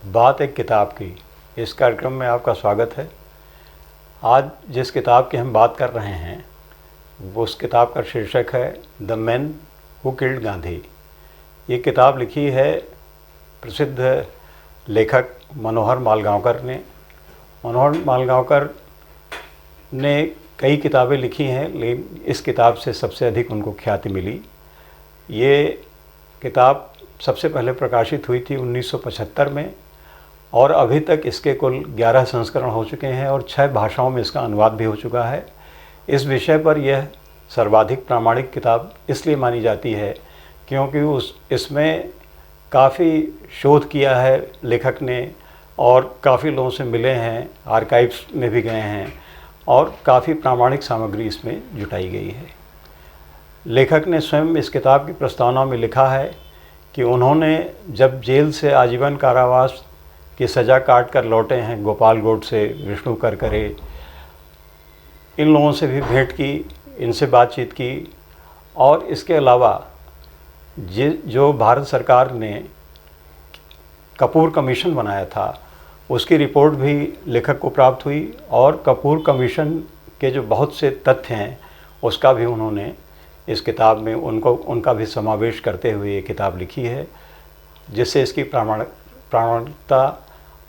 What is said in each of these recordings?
बात एक किताब की। इस कार्यक्रम में आपका स्वागत है। आज जिस किताब की हम बात कर रहे हैं वो उस किताब का शीर्षक है the man who killed Gandhi. ये किताब लिखी है प्रसिद्ध लेखक मनोहर मालगांवकर ने। मनोहर मालगांवकर ने कई किताबें लिखी हैं, लेकिन इस किताब से सबसे अधिक उनको ख्याति मिली। ये किताब सबसे पहले प्रकाशित हुई थी 1975 में और अभी तक इसके कुल 11 संस्करण हो चुके हैं और 6 भाषाओं में इसका अनुवाद भी हो चुका है। इस विषय पर यह सर्वाधिक प्रामाणिक किताब इसलिए मानी जाती है क्योंकि इसमें काफ़ी शोध किया है लेखक ने और काफ़ी लोगों से मिले हैं, आर्काइव्स में भी गए हैं और काफ़ी प्रामाणिक सामग्री इसमें जुटाई गई है। लेखक ने स्वयं इस किताब की प्रस्तावना में लिखा है कि उन्होंने जब जेल से आजीवन कारावास की सज़ा काट कर लौटे हैं, गोपाल गोडसे, विष्णु करकरे, इन लोगों से भी भेंट की, इनसे बातचीत की और इसके अलावा जो भारत सरकार ने कपूर कमीशन बनाया था उसकी रिपोर्ट भी लेखक को प्राप्त हुई और कपूर कमीशन के जो बहुत से तथ्य हैं उसका भी उन्होंने इस किताब में उनका भी समावेश करते हुए ये किताब लिखी है, जिससे इसकी प्रामाणिकता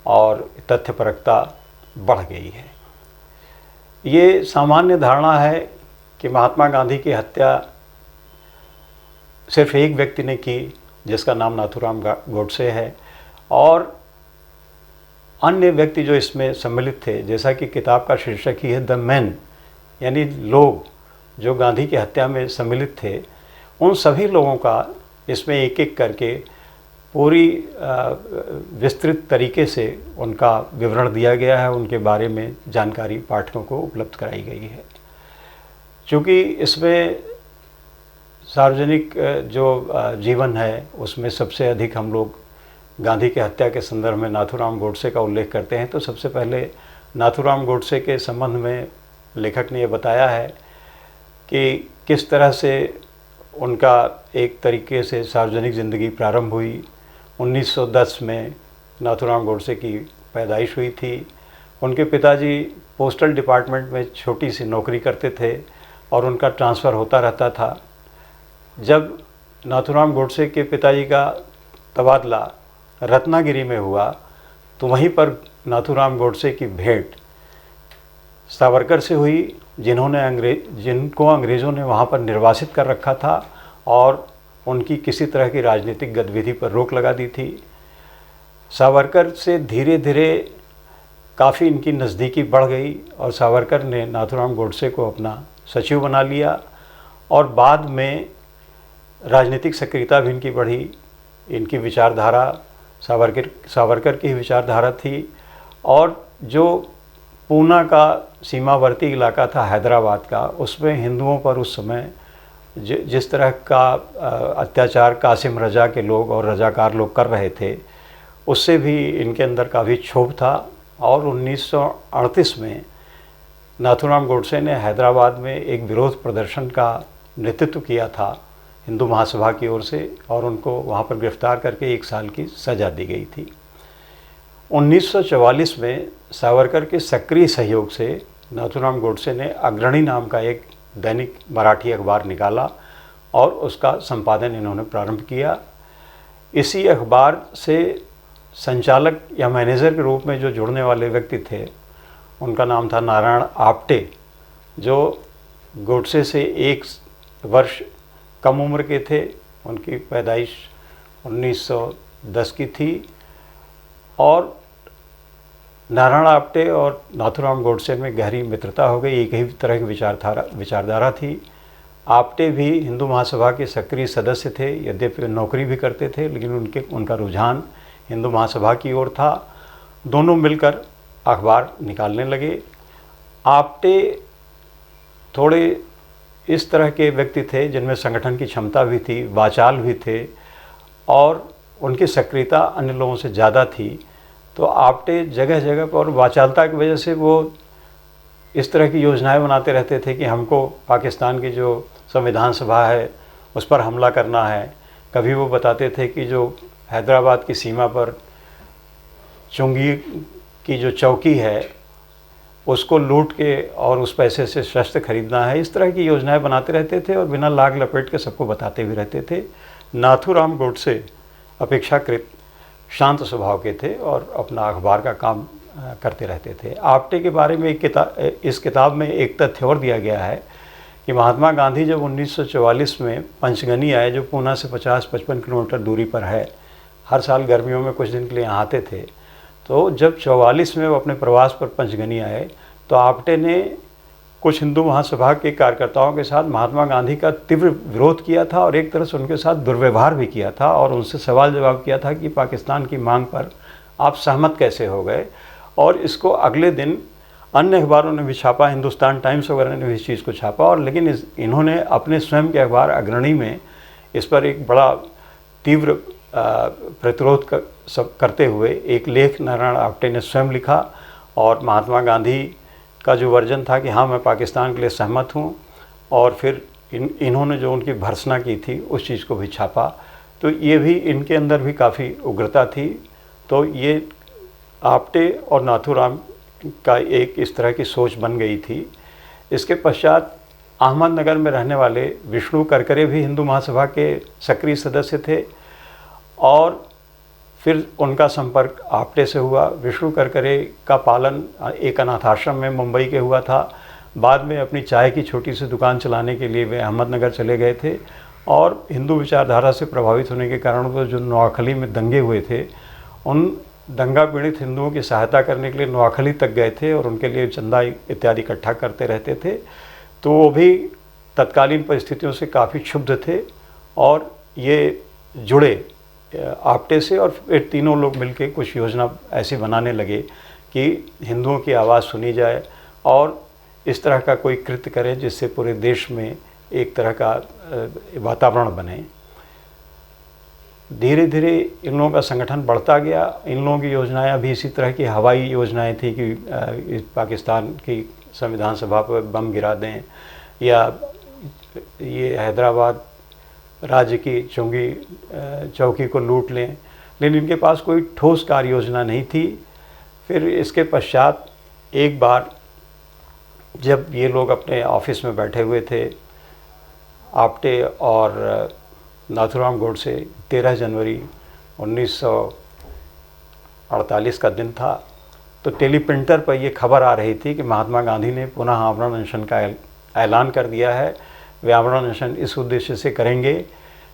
और तथ्यपरकता बढ़ गई है। ये सामान्य धारणा है कि महात्मा गांधी की हत्या सिर्फ एक व्यक्ति ने की जिसका नाम नाथूराम गोडसे है और अन्य व्यक्ति जो इसमें सम्मिलित थे, जैसा कि किताब का शीर्षक ही है द मैन, यानी लोग जो गांधी की हत्या में सम्मिलित थे, उन सभी लोगों का इसमें एक एक करके पूरी विस्तृत तरीके से उनका विवरण दिया गया है, उनके बारे में जानकारी पाठकों को उपलब्ध कराई गई है। चूँकि इसमें सार्वजनिक जो जीवन है उसमें सबसे अधिक हम लोग गांधी की हत्या के संदर्भ में नाथूराम गोडसे का उल्लेख करते हैं, तो सबसे पहले नाथूराम गोडसे के संबंध में लेखक ने ये बताया है कि किस तरह से उनका एक तरीके से सार्वजनिक ज़िंदगी प्रारंभ हुई। 1910 में नाथूराम गोडसे की पैदाइश हुई थी। उनके पिताजी पोस्टल डिपार्टमेंट में छोटी सी नौकरी करते थे और उनका ट्रांसफ़र होता रहता था। जब नाथूराम गोडसे के पिताजी का तबादला रत्नागिरी में हुआ तो वहीं पर नाथूराम गोडसे की भेंट सावरकर से हुई, जिनको अंग्रेज़ों ने वहाँ पर निर्वासित कर रखा था और उनकी किसी तरह की राजनीतिक गतिविधि पर रोक लगा दी थी। सावरकर से धीरे धीरे काफ़ी इनकी नज़दीकी बढ़ गई और सावरकर ने नाथूराम गोडसे को अपना सचिव बना लिया और बाद में राजनीतिक सक्रियता भी इनकी बढ़ी। इनकी विचारधारा सावरकर की विचारधारा थी और जो पूना का सीमावर्ती इलाका था हैदराबाद का, उसमें हिंदुओं पर उस समय जिस तरह का अत्याचार कासिम रजा के लोग और रजाकार लोग कर रहे थे, उससे भी इनके अंदर काफ़ी क्षोभ था और 1938 में नाथूराम गोडसे ने हैदराबाद में एक विरोध प्रदर्शन का नेतृत्व किया था हिंदू महासभा की ओर से और उनको वहाँ पर गिरफ्तार करके 1 साल की सज़ा दी गई थी। 1944 में सावरकर के सक्रिय सहयोग से नाथूराम गोडसे ने अग्रणी नाम का एक दैनिक मराठी अखबार निकाला और उसका संपादन इन्होंने प्रारंभ किया। इसी अखबार से संचालक या मैनेजर के रूप में जो जुड़ने वाले व्यक्ति थे उनका नाम था नारायण आप्टे, जो गोडसे से 1 वर्ष कम उम्र के थे। उनकी पैदाइश 1910 की थी और नारायण आप्टे और नाथूराम गोडसे में गहरी मित्रता हो गई। एक ही तरह की विचारधारा थी। आप्टे भी हिंदू महासभा के सक्रिय सदस्य थे, यद्यपि नौकरी भी करते थे, लेकिन उनका रुझान हिंदू महासभा की ओर था। दोनों मिलकर अखबार निकालने लगे। आप्टे थोड़े इस तरह के व्यक्ति थे जिनमें संगठन की क्षमता भी थी, वाचाल भी थे और उनकी सक्रियता अन्य लोगों से ज़्यादा थी। तो आप्टे जगह जगह पर वाचालता की वजह से वो इस तरह की योजनाएं बनाते रहते थे कि हमको पाकिस्तान की जो संविधान सभा है उस पर हमला करना है। कभी वो बताते थे कि जो हैदराबाद की सीमा पर चुंगी की जो चौकी है उसको लूट के और उस पैसे से शस्त्र खरीदना है, इस तरह की योजनाएं बनाते रहते थे और बिना लाग लपेट के सबको बताते भी रहते थे। नाथूराम गोडसे अपेक्षाकृत शांत स्वभाव के थे और अपना अखबार का काम करते रहते थे। आप्टे के बारे में इस किताब में एक तथ्य और दिया गया है कि महात्मा गांधी जब 1944 में पंचगनी आए, जो पूना से 50-55 किलोमीटर दूरी पर है, हर साल गर्मियों में कुछ दिन के लिए यहाँ आते थे, तो जब 44 में वो अपने प्रवास पर पंचगनी आए तो आप्टे ने कुछ हिंदू महासभा के कार्यकर्ताओं के साथ महात्मा गांधी का तीव्र विरोध किया था और एक तरह से उनके साथ दुर्व्यवहार भी किया था और उनसे सवाल जवाब किया था कि पाकिस्तान की मांग पर आप सहमत कैसे हो गए। और इसको अगले दिन अन्य अखबारों ने भी छापा, हिंदुस्तान टाइम्स वगैरह ने भी इस चीज़ को छापा, और लेकिन इन्होंने अपने स्वयं के अखबार अग्रणी में इस पर एक बड़ा तीव्र प्रतिरोध करते हुए एक लेख नारायण आप्टे ने स्वयं लिखा और महात्मा गांधी का जो वर्जन था कि हाँ मैं पाकिस्तान के लिए सहमत हूँ, और फिर इन्होंने जो उनकी भर्त्सना की थी उस चीज़ को भी छापा। तो ये भी इनके अंदर भी काफ़ी उग्रता थी। तो ये आप्टे और नाथूराम का एक इस तरह की सोच बन गई थी। इसके पश्चात अहमदनगर में रहने वाले विष्णु करकरे भी हिंदू महासभा के सक्रिय सदस्य थे और फिर उनका संपर्क आप्टे से हुआ। विष्णु करकरे का पालन एक अनाथाश्रम में मुंबई के हुआ था। बाद में अपनी चाय की छोटी सी दुकान चलाने के लिए वे अहमदनगर चले गए थे और हिंदू विचारधारा से प्रभावित होने के कारण वो जो नोआखली में दंगे हुए थे, उन दंगा पीड़ित हिंदुओं की सहायता करने के लिए नोआखली तक गए थे और उनके लिए चंदा इत्यादि इकट्ठा करते रहते थे। तो वो भी तत्कालीन परिस्थितियों से काफ़ी क्षुब्ध थे और ये जुड़े आप्टे से, और फिर तीनों लोग मिलकर कुछ योजना ऐसी बनाने लगे कि हिंदुओं की आवाज़ सुनी जाए और इस तरह का कोई कृत्य करें जिससे पूरे देश में एक तरह का वातावरण बने। धीरे धीरे इन लोगों का संगठन बढ़ता गया। इन लोगों की योजनाएं भी इसी तरह की हवाई योजनाएं थी कि पाकिस्तान की संविधान सभा पर बम गिरा दें या ये हैदराबाद राज्य की चौकी को लूट लें, लेकिन इनके पास कोई ठोस कार्य योजना नहीं थी। फिर इसके पश्चात एक बार जब ये लोग अपने ऑफिस में बैठे हुए थे, आप्टे और नाथूराम गोडसे, 13 जनवरी 1948 का दिन था, तो टेलीप्रिंटर पर ये खबर आ रही थी कि महात्मा गांधी ने पुनः आमरण अनशन का ऐलान कर दिया है। वे आमरण अनशन इस उद्देश्य से करेंगे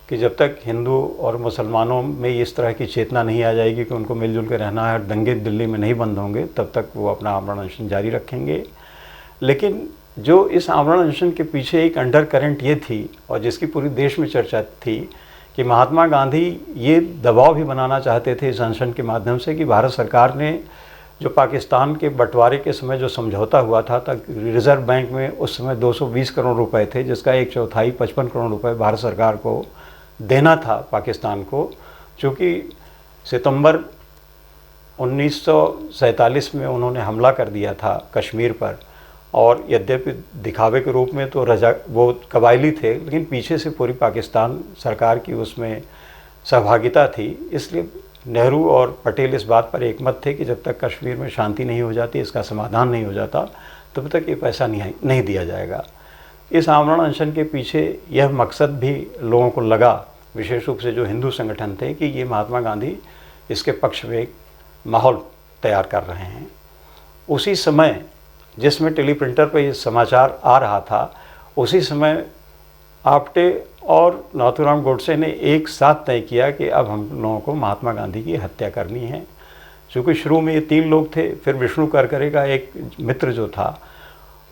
कि जब तक हिंदू और मुसलमानों में इस तरह की चेतना नहीं आ जाएगी कि उनको मिलजुल कर रहना है और दंगे दिल्ली में नहीं बंद होंगे, तब तक वो अपना आमरण अनशन जारी रखेंगे। लेकिन जो इस आमरण अनशन के पीछे एक अंडर करंट ये थी और जिसकी पूरी देश में चर्चा थी कि महात्मा गांधी ये दबाव भी बनाना चाहते थे इस अनशन के माध्यम से कि भारत सरकार ने जो पाकिस्तान के बंटवारे के समय जो समझौता हुआ था, तक रिज़र्व बैंक में उस समय 220 करोड़ रुपए थे, जिसका एक चौथाई 55 करोड़ रुपए भारत सरकार को देना था पाकिस्तान को। चूँकि सितंबर 1947 में उन्होंने हमला कर दिया था कश्मीर पर, और यद्यपि दिखावे के रूप में तो वो कबायली थे, लेकिन पीछे से पूरी पाकिस्तान सरकार की उसमें सहभागिता थी। इसलिए नेहरू और पटेल इस बात पर एकमत थे कि जब तक कश्मीर में शांति नहीं हो जाती, इसका समाधान नहीं हो जाता, तब तक ये पैसा नहीं दिया जाएगा। इस आमरण अनशन के पीछे यह मकसद भी लोगों को लगा, विशेष रूप से जो हिंदू संगठन थे, कि ये महात्मा गांधी इसके पक्ष में एक माहौल तैयार कर रहे हैं। उसी समय जिसमें टेलीप्रिंटर पर ये समाचार आ रहा था, उसी समय आप्टे और नाथूराम गोडसे ने एक साथ तय किया कि अब हम लोगों को महात्मा गांधी की हत्या करनी है। चूँकि शुरू में ये 3 लोग थे, फिर विष्णु करकरे का एक मित्र जो था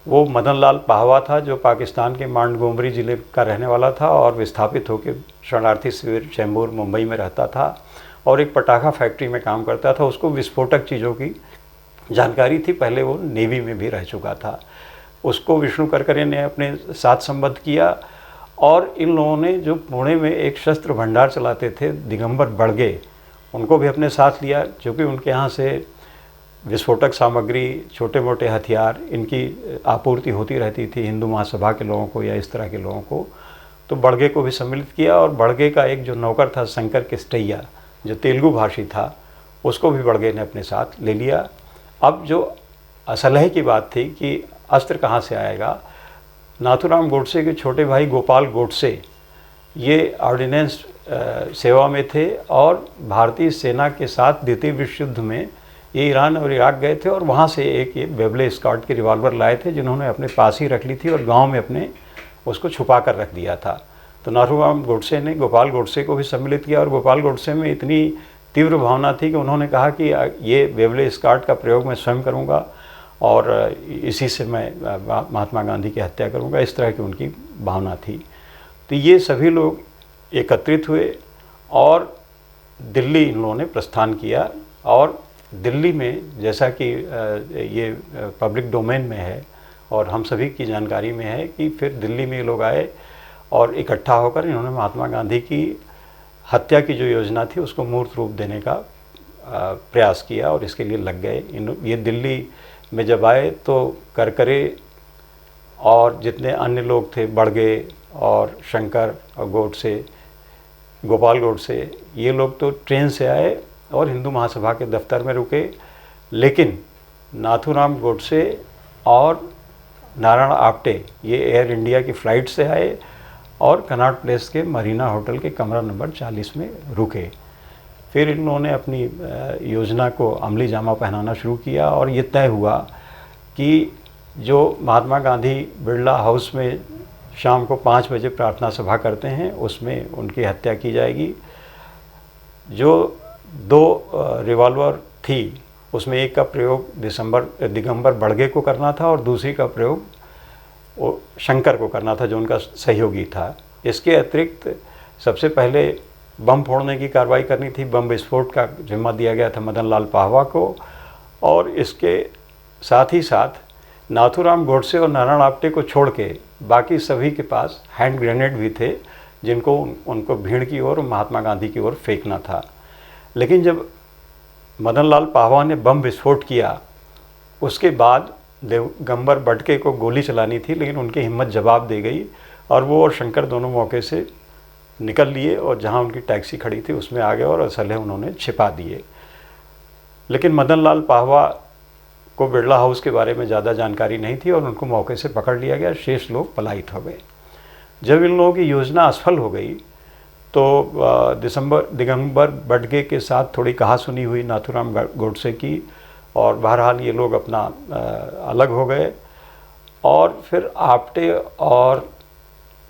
वो मदन लाल पाहवा था, जो पाकिस्तान के मांडगोमरी ज़िले का रहने वाला था और विस्थापित होकर शरणार्थी शिविर चैम्बूर मुंबई में रहता था और एक पटाखा फैक्ट्री में काम करता था। उसको विस्फोटक चीज़ों की जानकारी थी, पहले वो नेवी में भी रह चुका था। उसको विष्णु करकरे ने अपने साथ संबद्ध किया और इन लोगों ने जो पुणे में एक शस्त्र भंडार चलाते थे, दिगंबर बड़गे, उनको भी अपने साथ लिया, क्योंकि उनके यहाँ से विस्फोटक सामग्री, छोटे मोटे हथियार, इनकी आपूर्ति होती रहती थी हिंदू महासभा के लोगों को या इस तरह के लोगों को। तो बड़गे को भी सम्मिलित किया और बड़गे का एक जो नौकर था शंकर किस्टैया, जो तेलुगु भाषी था, उसको भी बड़गे ने अपने साथ ले लिया। अब जो असलहे की बात थी कि अस्त्र कहाँ से आएगा, नाथूराम गोडसे के छोटे भाई गोपाल गोडसे ये ऑर्डिनेंस सेवा में थे और भारतीय सेना के साथ द्वितीय विश्व युद्ध में ये ईरान और इराक गए थे और वहाँ से एक ये बेवले स्कॉट के रिवॉल्वर लाए थे जिन्होंने अपने पास ही रख ली थी और गांव में अपने उसको छुपा कर रख दिया था। तो नाथूराम गोडसे ने गोपाल गोडसे को भी सम्मिलित किया और गोपाल गोडसे में इतनी तीव्र भावना थी कि उन्होंने कहा कि ये बेवले स्कॉट का प्रयोग मैं स्वयं करूँगा और इसी से मैं महात्मा गांधी की हत्या करूँगा, इस तरह की उनकी भावना थी। तो ये सभी लोग एकत्रित हुए और दिल्ली इन लोगों ने प्रस्थान किया। और दिल्ली में जैसा कि ये पब्लिक डोमेन में है और हम सभी की जानकारी में है कि फिर दिल्ली में ये लोग आए और इकट्ठा होकर इन्होंने महात्मा गांधी की हत्या की जो योजना थी उसको मूर्त रूप देने का प्रयास किया और इसके लिए लग गए। ये दिल्ली में जब आए तो करकरे और जितने अन्य लोग थे, बड़गे और शंकर और गोडसे, गोपाल गोडसे, ये लोग तो ट्रेन से आए और हिंदू महासभा के दफ्तर में रुके। लेकिन नाथूराम गोडसे और नारायण आप्टे ये एयर इंडिया की फ़्लाइट से आए और कनॉट प्लेस के मरीना होटल के कमरा नंबर 40 में रुके। फिर इन लोगों ने अपनी योजना को अमली जामा पहनाना शुरू किया और ये तय हुआ कि जो महात्मा गांधी बिरला हाउस में शाम को 5 बजे प्रार्थना सभा करते हैं उसमें उनकी हत्या की जाएगी। जो 2 रिवॉल्वर थी उसमें एक का प्रयोग दिगंबर बड़गे को करना था और दूसरी का प्रयोग वो शंकर को करना था जो उनका सहयोगी था। इसके अतिरिक्त सबसे पहले बम फोड़ने की कार्रवाई करनी थी। बम विस्फोट का जिम्मा दिया गया था मदन लाल पाहवा को और इसके साथ ही साथ नाथूराम गोडसे और नारायण आप्टे को छोड़ के बाकी सभी के पास हैंड ग्रेनेड भी थे जिनको उनको भीड़ की ओर महात्मा गांधी की ओर फेंकना था। लेकिन जब मदन लाल पाहवा ने बम विस्फोट किया उसके बाद दिगंबर बड़गे को गोली चलानी थी लेकिन उनकी हिम्मत जवाब दे गई और वो और शंकर दोनों मौके से निकल लिए और जहां उनकी टैक्सी खड़ी थी उसमें आ गए और असलहे उन्होंने छिपा दिए। लेकिन मदन लाल पाहवा को बिरला हाउस के बारे में ज़्यादा जानकारी नहीं थी और उनको मौके से पकड़ लिया गया। शेष लोग पलायित हो गए। जब इन लोगों की योजना असफल हो गई तो दिगंबर बड़गे के साथ थोड़ी कहासुनी हुई नाथूराम गोडसे की और बहरहाल ये लोग अपना अलग हो गए। और फिर आप्टे और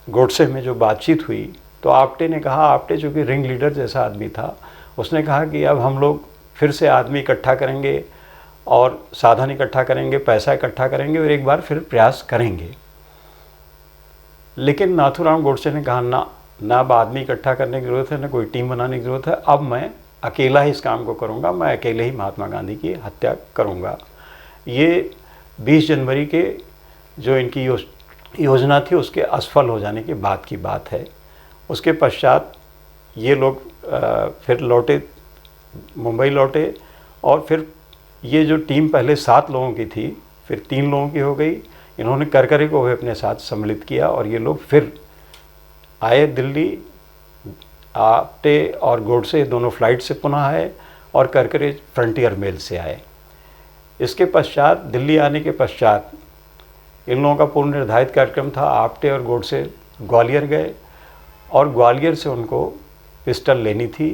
गोडसे में जो बातचीत हुई तो आप्टे ने कहा, आप्टे चूँकि रिंग लीडर जैसा आदमी था, उसने कहा कि अब हम लोग फिर से आदमी इकट्ठा करेंगे और साधन इकट्ठा करेंगे, पैसा इकट्ठा करेंगे और एक बार फिर प्रयास करेंगे। लेकिन नाथूराम गोडसे ने कहा ना अब आदमी इकट्ठा करने की ज़रूरत है, ना कोई टीम बनाने की ज़रूरत है, अब मैं अकेला ही इस काम को करूँगा, मैं अकेले ही महात्मा गांधी की हत्या करूँगा। ये 20 जनवरी के जो इनकी योजना थी उसके असफल हो जाने के बाद की बात है। उसके पश्चात ये लोग फिर लौटे, मुंबई लौटे और फिर ये जो टीम पहले 7 लोगों की थी फिर 3 लोगों की हो गई। इन्होंने करकरे को भी अपने साथ सम्मिलित किया और ये लोग फिर आए दिल्ली। आप्टे और गोडसे दोनों फ्लाइट से पुनः आए और करकरे फ्रंटियर मेल से आए। इसके पश्चात दिल्ली आने के पश्चात इन लोगों का पूर्व निर्धारित कार्यक्रम था। आप्टे और गोडसे ग्वालियर गए और ग्वालियर से उनको पिस्टल लेनी थी।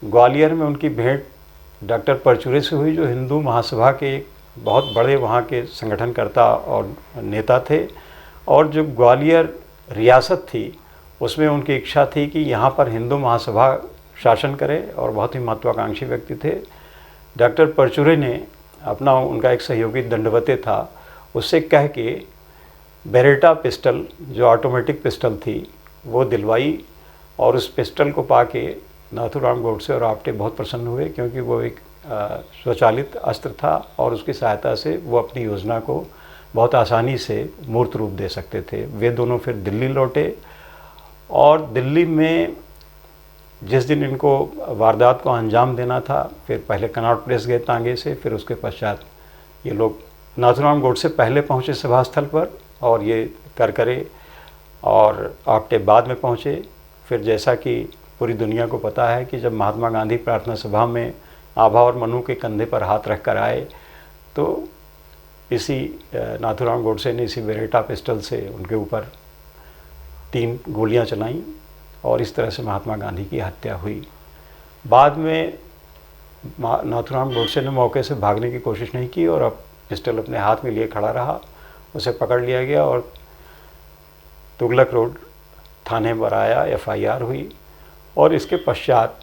ग्वालियर में उनकी भेंट डॉक्टर परचुरे से हुई जो हिंदू महासभा के एक बहुत बड़े वहाँ के संगठनकर्ता और नेता थे। और जो ग्वालियर रियासत थी उसमें उनकी इच्छा थी कि यहाँ पर हिंदू महासभा शासन करे और बहुत ही महत्वाकांक्षी व्यक्ति थे। डॉक्टर परचुरे ने अपना, उनका एक सहयोगी दंडवते था, उससे कह के बेरेटा पिस्टल जो ऑटोमेटिक पिस्टल थी वो दिलवाई और उस पिस्टल को पाके नाथूराम गोडसे और आप्टे बहुत प्रसन्न हुए क्योंकि वो एक स्वचालित अस्त्र था और उसकी सहायता से वो अपनी योजना को बहुत आसानी से मूर्त रूप दे सकते थे। वे दोनों फिर दिल्ली लौटे और दिल्ली में जिस दिन इनको वारदात को अंजाम देना था फिर पहले कनॉट प्लेस गए तांगे से, फिर उसके पश्चात ये लोग नाथूराम गोडसे पहले पहुँचे सभा स्थल पर और ये करकरे और आप्टे बाद में पहुँचे। फिर जैसा कि पूरी दुनिया को पता है कि जब महात्मा गांधी प्रार्थना सभा में आभा और मनु के कंधे पर हाथ रख कर आए। तो इसी नाथूराम गोडसे ने इसी बेरेटा पिस्टल से उनके ऊपर 3 गोलियां चलाईं और इस तरह से महात्मा गांधी की हत्या हुई। बाद में नाथूराम गोडसे ने मौके से भागने की कोशिश नहीं की और अब पिस्टल अपने हाथ में लिए खड़ा रहा। उसे पकड़ लिया गया और तुगलक रोड थाने पर आया, FIR हुई और इसके पश्चात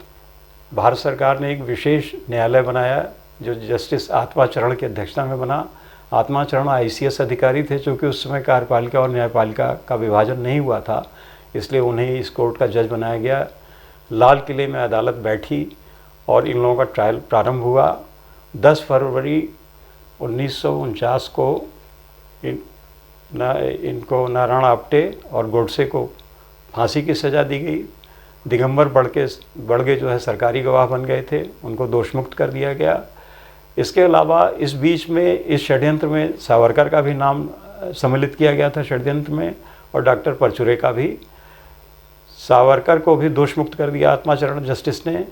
भारत सरकार ने एक विशेष न्यायालय बनाया जो जस्टिस आत्माचरण की अध्यक्षता में बना। आत्माचरण ICS अधिकारी थे, चूँकि उस समय कार्यपालिका और न्यायपालिका का विभाजन नहीं हुआ था, इसलिए उन्हें इस कोर्ट का जज बनाया गया। लाल किले में अदालत बैठी और इन लोगों का ट्रायल प्रारंभ हुआ। 10 फरवरी 1949 को इनको नारायण आप्टे और गोडसे को फांसी की सज़ा दी गई। दिगंबर बड़गे जो है सरकारी गवाह बन गए थे, उनको दोषमुक्त कर दिया गया। इसके अलावा इस बीच में इस षड्यंत्र में सावरकर का भी नाम सम्मिलित किया गया था षड्यंत्र में, और डॉक्टर परचुरे का भी। सावरकर को भी दोषमुक्त कर दिया आत्माचरण जस्टिस ने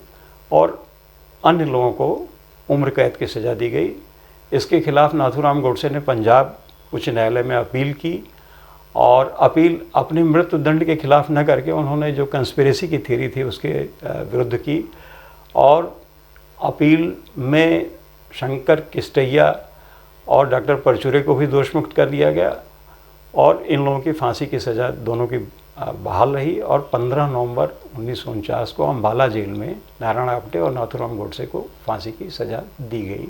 और अन्य लोगों को उम्र कैद की सज़ा दी गई। इसके खिलाफ नाथूराम गोडसे ने पंजाब उच्च न्यायालय में अपील की और अपील अपनी मृत्यु दंड के खिलाफ न करके उन्होंने जो कंस्पिरेसी की थ्योरी थी उसके विरुद्ध की, और अपील में शंकर किस्टैया और डॉक्टर परचुरे को भी दोषमुक्त कर दिया गया और इन लोगों की फांसी की सज़ा दोनों की बहाल रही। और 15 नवंबर 1949 को अम्बाला जेल में नारायण आप्टे और नाथूराम गोडसे को फांसी की सज़ा दी गई।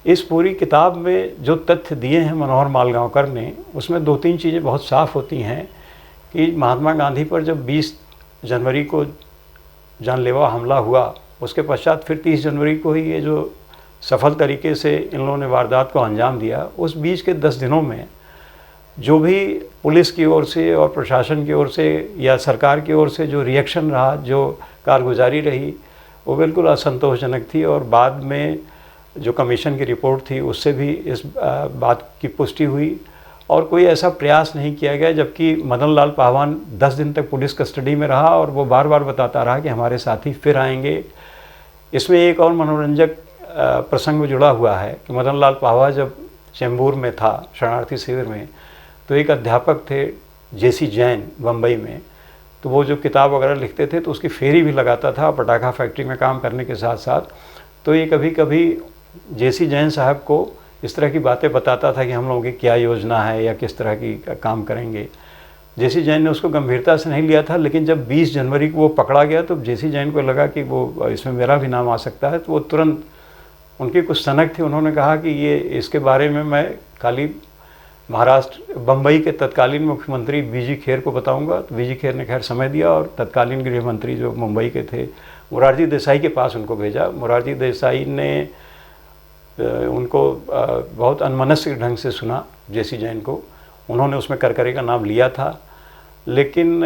इस पूरी किताब में जो तथ्य दिए हैं मनोहर मालगांवकर ने, उसमें 2-3 चीज़ें बहुत साफ होती हैं कि महात्मा गांधी पर जब 20 जनवरी को जानलेवा हमला हुआ, उसके पश्चात फिर 30 जनवरी को ही ये जो सफल तरीके से इन लोगों ने वारदात को अंजाम दिया, उस बीच के 10 दिनों में जो भी पुलिस की ओर से और प्रशासन की ओर से या सरकार की ओर से जो रिएक्शन रहा, जो कारगुजारी रही, वो बिल्कुल असंतोषजनक थी। और बाद में जो कमीशन की रिपोर्ट थी उससे भी इस बात की पुष्टि हुई और कोई ऐसा प्रयास नहीं किया गया। जबकि मदन लाल पाहवान 10 दिन तक पुलिस कस्टडी में रहा और वो बार बार बताता रहा कि हमारे साथी फिर आएंगे। इसमें एक और मनोरंजक प्रसंग जुड़ा हुआ है कि मदन लाल पाहवा जब चेंबूर में था शरणार्थी शिविर में, तो एक अध्यापक थे JC जैन बम्बई में, तो वो जो किताब वगैरह लिखते थे तो उसकी फेरी भी लगाता था पटाखा फैक्ट्री में काम करने के साथ साथ। तो ये कभी कभी JC जैन साहब को इस तरह की बातें बताता था कि हम लोगों की क्या योजना है या किस तरह की काम करेंगे। JC जैन ने उसको गंभीरता से नहीं लिया था, लेकिन जब 20 जनवरी को वो पकड़ा गया तो JC जैन को लगा कि वो इसमें मेरा भी नाम आ सकता है, तो वो तुरंत, उनकी कुछ सनक थी, उन्होंने कहा कि ये इसके बारे में मैं खाली महाराष्ट्र बम्बई के तत्कालीन मुख्यमंत्री BG खेर को बताऊंगा। तो BG खेर ने खैर समय दिया और तत्कालीन गृह मंत्री जो मुंबई के थे मोरारजी देसाई के पास उनको भेजा। मोरारजी देसाई ने उनको बहुत अनमनस्क ढंग से सुना JC जैन को। उन्होंने उसमें करकरे का नाम लिया था, लेकिन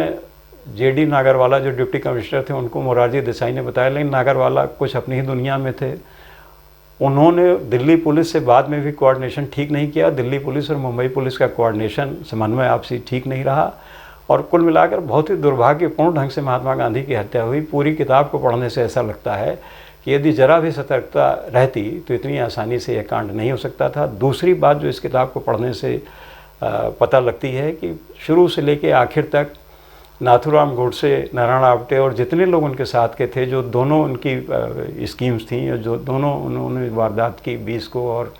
JD नागरवाला जो डिप्टी कमिश्नर थे उनको मोरारजी देसाई ने बताया, लेकिन नागरवाला कुछ अपनी ही दुनिया में थे। उन्होंने दिल्ली पुलिस से बाद में भी कोऑर्डिनेशन ठीक नहीं किया। दिल्ली पुलिस और मुंबई पुलिस का कोऑर्डिनेशन, समन्वय आपसी ठीक नहीं रहा और कुल मिलाकर बहुत ही दुर्भाग्यपूर्ण ढंग से महात्मा गांधी की हत्या हुई। पूरी किताब को पढ़ने से ऐसा लगता है कि यदि जरा भी सतर्कता रहती तो इतनी आसानी से यह कांड नहीं हो सकता था। दूसरी बात जो इस किताब को पढ़ने से पता लगती है कि शुरू से लेकर आखिर तक नाथूराम गोडसे, नारायण आप्टे और जितने लोग उनके साथ के थे, जो दोनों उनकी स्कीम्स थी, जो दोनों उन्होंने वारदात की 20 को और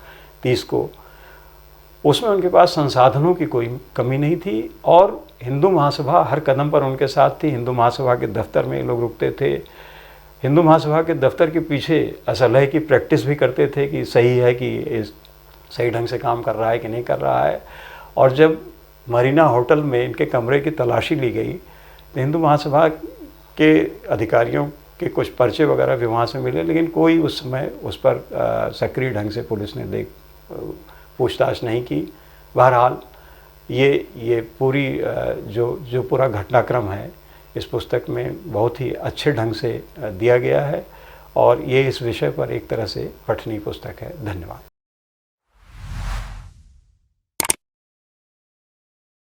30 को, उसमें उनके पास संसाधनों की कोई कमी नहीं थी और हिंदू महासभा हर कदम पर उनके साथ थी। हिंदू महासभा के दफ्तर में लोग रुकते थे, हिंदू महासभा के दफ्तर के पीछे असलहे की प्रैक्टिस भी करते थे कि सही है कि सही ढंग से काम कर रहा है कि नहीं कर रहा है। और जब मरीना होटल में इनके कमरे की तलाशी ली गई तो हिंदू महासभा के अधिकारियों के कुछ पर्चे वगैरह भी वहाँ से मिले, लेकिन कोई उस समय उस पर सक्रिय ढंग से पुलिस ने पूछताछ नहीं की। बहरहाल ये पूरी जो पूरा घटनाक्रम है इस पुस्तक में बहुत ही अच्छे ढंग से दिया गया है और ये इस विषय पर एक तरह से पठनीय पुस्तक है। धन्यवाद।